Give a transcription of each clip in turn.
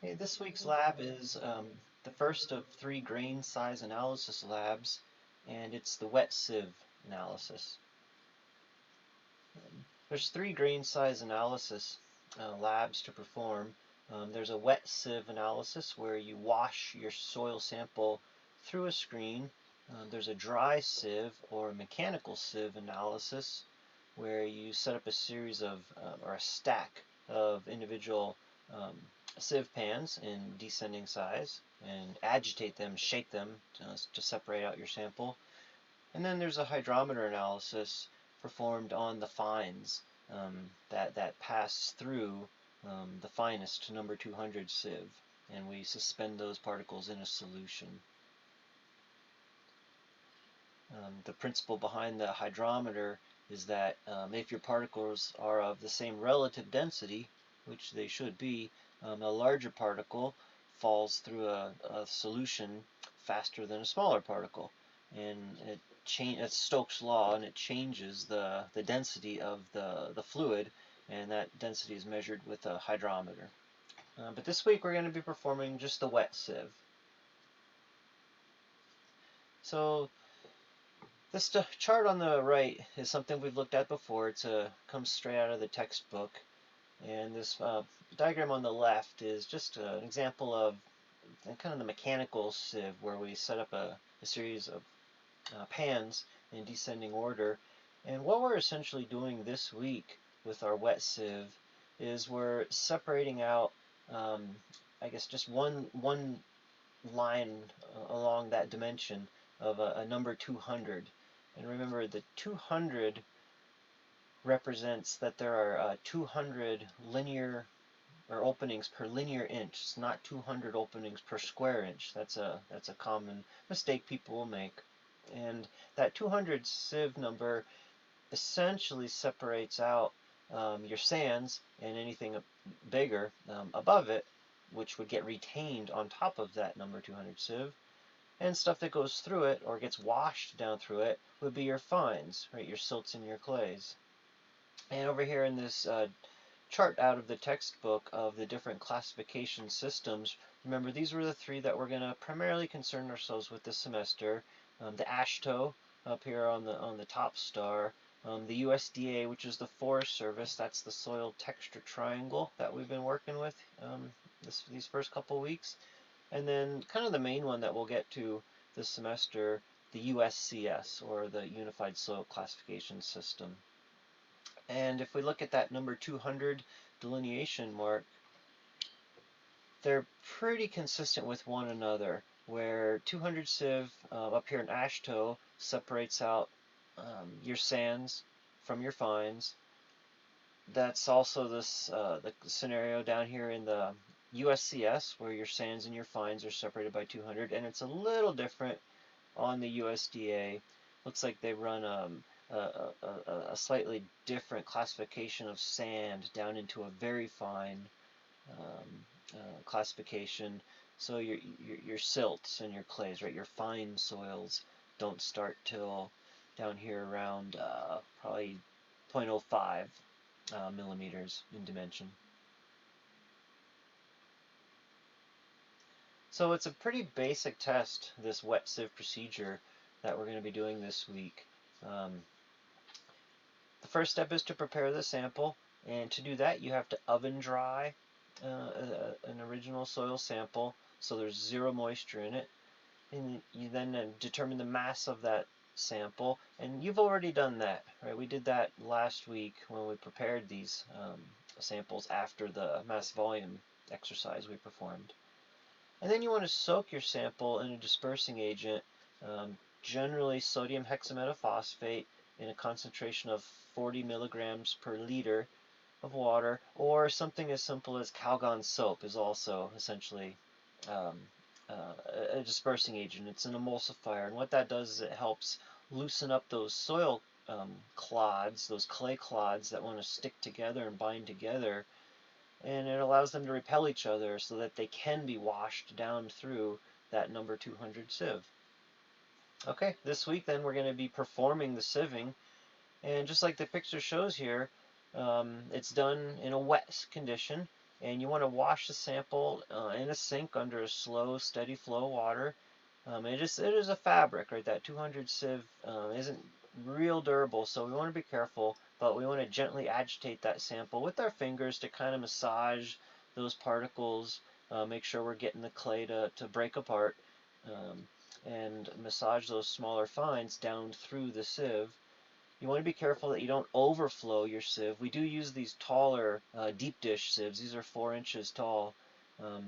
Hey, this week's lab is the first of three grain size analysis labs, and it's the wet sieve analysis. There's three grain size analysis labs to perform. There's a wet sieve analysis where you wash your soil sample through a screen. There's a dry sieve or mechanical sieve analysis where you set up a series of or a stack of individual um, sieve pans in descending size and agitate them, shake them to separate out your sample. And then there's a hydrometer analysis performed on the fines that pass through the finest number 200 sieve, and we suspend those particles in a solution. The principle behind the hydrometer is that if your particles are of the same relative density, which they should be, a larger particle falls through a solution faster than a smaller particle. And it's Stokes' law, and it changes the density of the fluid, and that density is measured with a hydrometer. But this week we're going to be performing just the wet sieve. So this chart on the right is something we've looked at before. It comes straight out of the textbook. And this diagram on the left is just an example of kind of the mechanical sieve where we set up a series of pans in descending order. And what we're essentially doing this week with our wet sieve is we're separating out, I guess, just one line along that dimension of a number 200. And remember, the 200 represents that there are 200 linear or openings per linear inch. It's not 200 openings per square inch. That's a common mistake people will make. And that 200 sieve number essentially separates out your sands and anything bigger above it, which would get retained on top of that number 200 sieve. And stuff that goes through it or gets washed down through it would be your fines, right? Your silts and your clays. And over here in this chart out of the textbook of the different classification systems, remember these were the three that we're going to primarily concern ourselves with this semester. The AASHTO up here on the top star, the USDA, which is the Forest Service, that's the soil texture triangle that we've been working with these first couple weeks. And then kind of the main one that we'll get to this semester, the USCS, or the Unified Soil Classification System. And if we look at that number 200 delineation mark, they're pretty consistent with one another, where 200 sieve up here in AASHTO separates out your sands from your fines. That's also the scenario down here in the USCS, where your sands and your fines are separated by 200, and it's a little different on the USDA. Looks like they run a slightly different classification of sand down into a very fine classification. So your silts and your clays, right, your fine soils don't start till down here around probably 0.05 millimeters in dimension. So it's a pretty basic test, this wet sieve procedure that we're going to be doing this week. The first step is to prepare the sample, and to do that you have to oven dry an original soil sample so there's zero moisture in it, and you then determine the mass of that sample, and you've already done that, right? We did that last week when we prepared these samples after the mass volume exercise we performed. And then you want to soak your sample in a dispersing agent, generally sodium hexametaphosphate in a concentration of 40 milligrams per liter of water, or something as simple as Calgon soap is also essentially um, a dispersing agent. It's an emulsifier, and what that does is it helps loosen up those soil clods, those clay clods that want to stick together and bind together, and it allows them to repel each other so that they can be washed down through that number 200 sieve. Okay, this week then we're going to be performing the sieving, and just like the picture shows here, it's done in a wet condition. And you want to wash the sample in a sink under a slow, steady flow of water. It is a fabric, right? That 200 sieve isn't real durable, so we want to be careful, but we want to gently agitate that sample with our fingers to kind of massage those particles, make sure we're getting the clay to break apart, um, and massage those smaller fines down through the sieve. You want to be careful that you don't overflow your sieve. We do use these taller deep dish sieves. These are 4 inches tall,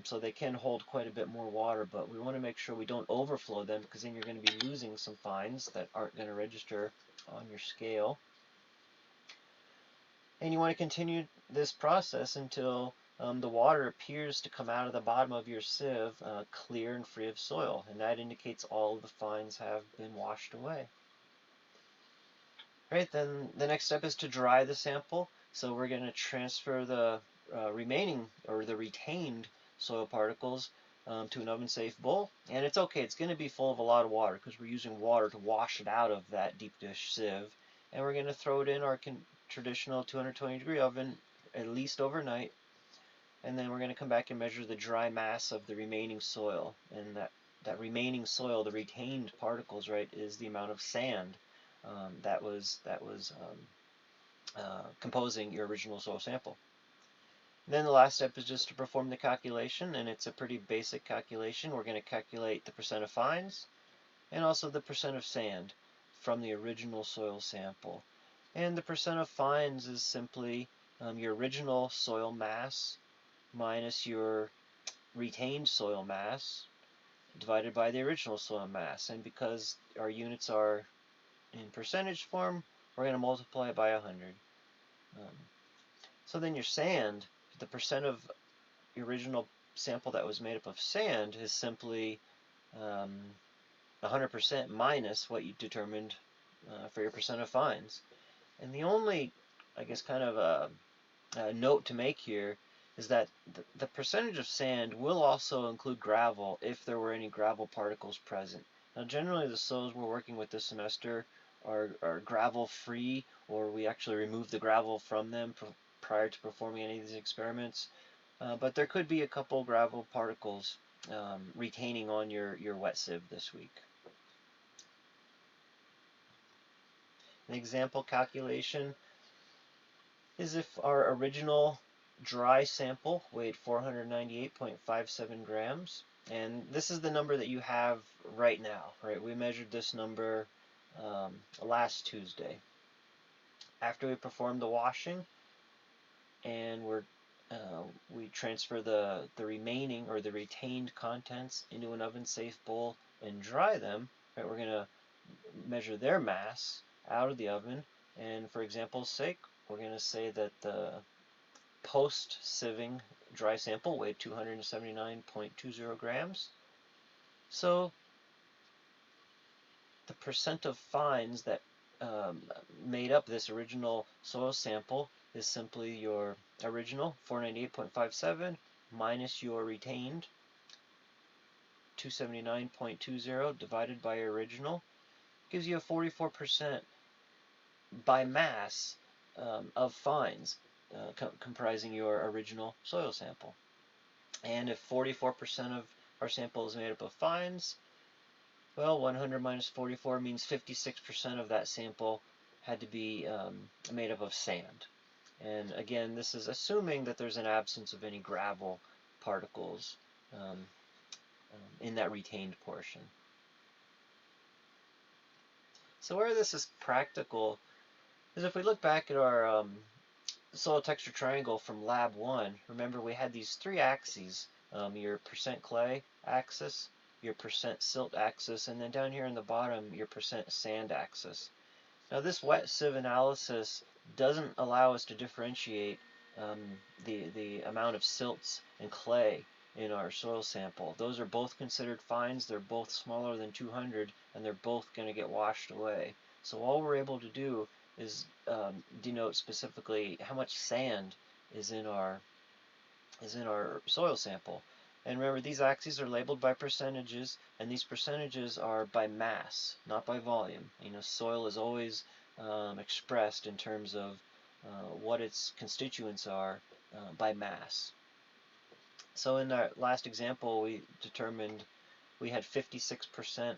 so they can hold quite a bit more water, but we want to make sure we don't overflow them, because then you're going to be losing some fines that aren't going to register on your scale. And you want to continue this process until the water appears to come out of the bottom of your sieve clear and free of soil, and that indicates all of the fines have been washed away. Right, then the next step is to dry the sample. So we're going to transfer the remaining or the retained soil particles to an oven-safe bowl. And it's okay, it's going to be full of a lot of water because we're using water to wash it out of that deep dish sieve. And we're going to throw it in our traditional 220-degree oven at least overnight. And then we're going to come back and measure the dry mass of the remaining soil. And that remaining soil, the retained particles, right, is the amount of sand that was composing your original soil sample. And then the last step is just to perform the calculation, and it's a pretty basic calculation. We're going to calculate the percent of fines and also the percent of sand from the original soil sample. And the percent of fines is simply your original soil mass minus your retained soil mass divided by the original soil mass. And because our units are in percentage form, we're going to multiply it by 100. So then your sand, the percent of your original sample that was made up of sand is simply 100% minus what you determined for your percent of fines. And the only, I guess, kind of a note to make here is that the percentage of sand will also include gravel if there were any gravel particles present. Now generally the soils we're working with this semester are gravel free, or we actually remove the gravel from them prior to performing any of these experiments. But there could be a couple gravel particles retaining on your wet sieve this week. An example calculation is if our original dry sample weighed 498.57 grams, and this is the number that you have right now, right? We measured this number last Tuesday. After we perform the washing and we transfer the remaining or the retained contents into an oven-safe bowl and dry them, right? We're going to measure their mass out of the oven, and for example's sake, we're going to say that the post-sieving dry sample weighed 279.20 grams. So the percent of fines that made up this original soil sample is simply your original 498.57 minus your retained 279.20 divided by your original, gives you a 44% by mass of fines comprising your original soil sample. And if 44% of our sample is made up of fines, well, 100 minus 44 means 56% of that sample had to be made up of sand. And again, this is assuming that there's an absence of any gravel particles in that retained portion. So where this is practical is if we look back at our soil texture triangle from Lab 1, remember we had these 3 axes, your percent clay axis, your percent silt axis, and then down here in the bottom, your percent sand axis. Now this wet sieve analysis doesn't allow us to differentiate the amount of silts and clay in our soil sample. Those are both considered fines, they're both smaller than 200, and they're both going to get washed away. So all we're able to do is denote specifically how much sand is in our soil sample. And remember, these axes are labeled by percentages, and these percentages are by mass, not by volume. You know, soil is always expressed in terms of what its constituents are by mass. So in our last example, we determined we had 56%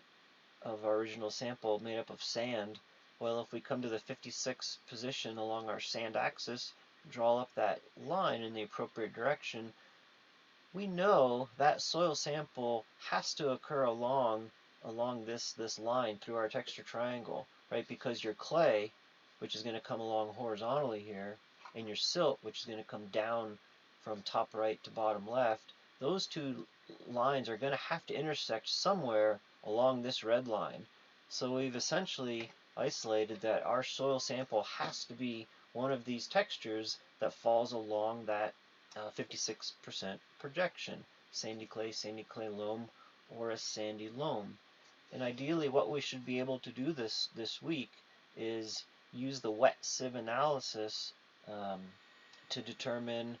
of our original sample made up of sand. Well, if we come to the 56th position along our sand axis, draw up that line in the appropriate direction, we know that soil sample has to occur along this line through our texture triangle, right? Because your clay, which is going to come along horizontally here, and your silt, which is going to come down from top right to bottom left, those two lines are going to have to intersect somewhere along this red line. So we've essentially isolated that our soil sample has to be one of these textures that falls along that 56% projection, sandy clay loam, or a sandy loam. And ideally what we should be able to do this week is use the wet sieve analysis um, to determine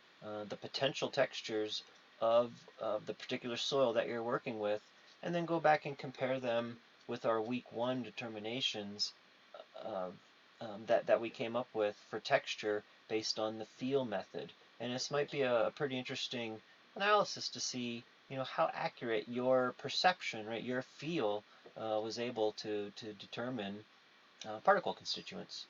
the potential textures of the particular soil that you're working with, and then go back and compare them with our week 1 determinations uh, that we came up with for texture based on the feel method. And this might be a pretty interesting analysis to see, how accurate your perception, right, your feel was able to determine particle constituents.